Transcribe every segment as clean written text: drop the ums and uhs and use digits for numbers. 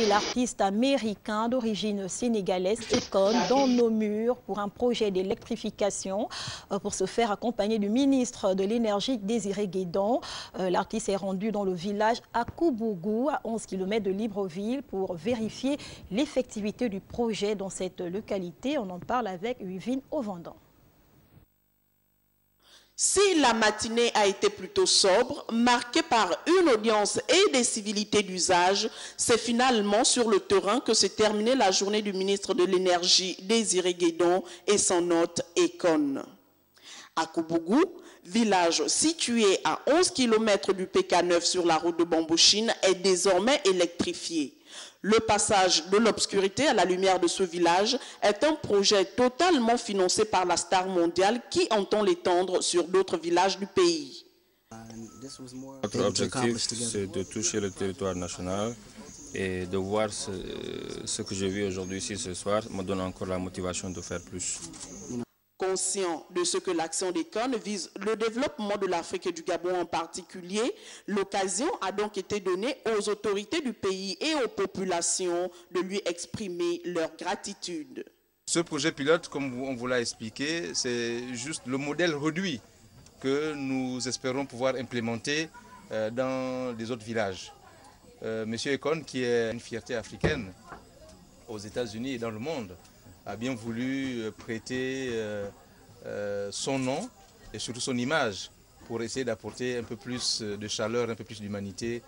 L'artiste américain d'origine sénégalaise Akon dans nos murs pour un projet d'électrification. Pour se faire accompagner du ministre de l'Énergie Désiré Guédon, l'artiste est rendu dans le village Akoubougou, à 11 km de Libreville, pour vérifier l'effectivité du projet dans cette localité. On en parle avec Yvine Ovendon. Si la matinée a été plutôt sobre, marquée par une audience et des civilités d'usage, c'est finalement sur le terrain que s'est terminée la journée du ministre de l'Énergie Désiré Guédon et son hôte Akon. Akoubougou, village situé à 11 km du PK9 sur la route de Bambouchine, est désormais électrifié. Le passage de l'obscurité à la lumière de ce village est un projet totalement financé par la star mondiale qui entend l'étendre sur d'autres villages du pays. Notre objectif, c'est de toucher le territoire national et de voir ce que j'ai vu aujourd'hui ici ce soir me donne encore la motivation de faire plus. Conscient de ce que l'action d'Akon vise le développement de l'Afrique et du Gabon en particulier, l'occasion a donc été donnée aux autorités du pays et aux populations de lui exprimer leur gratitude. Ce projet pilote, comme on vous l'a expliqué, c'est juste le modèle réduit que nous espérons pouvoir implémenter dans les autres villages. Monsieur Akon, qui est une fierté africaine aux États-Unis et dans le monde, a bien voulu prêter son nom et surtout son image pour essayer d'apporter un peu plus de chaleur, un peu plus d'humanité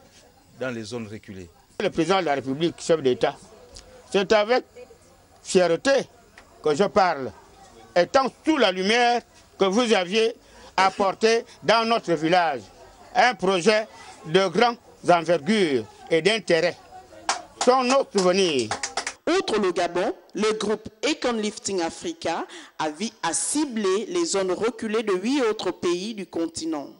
dans les zones reculées. Le président de la République, chef d'État, c'est avec fierté que je parle, étant sous la lumière que vous aviez apporté dans notre village. Un projet de grande envergure et d'intérêt. Sont nos souvenirs. Outre le Gabon, le groupe Akon Lifting Africa a ciblé les zones reculées de 8 autres pays du continent.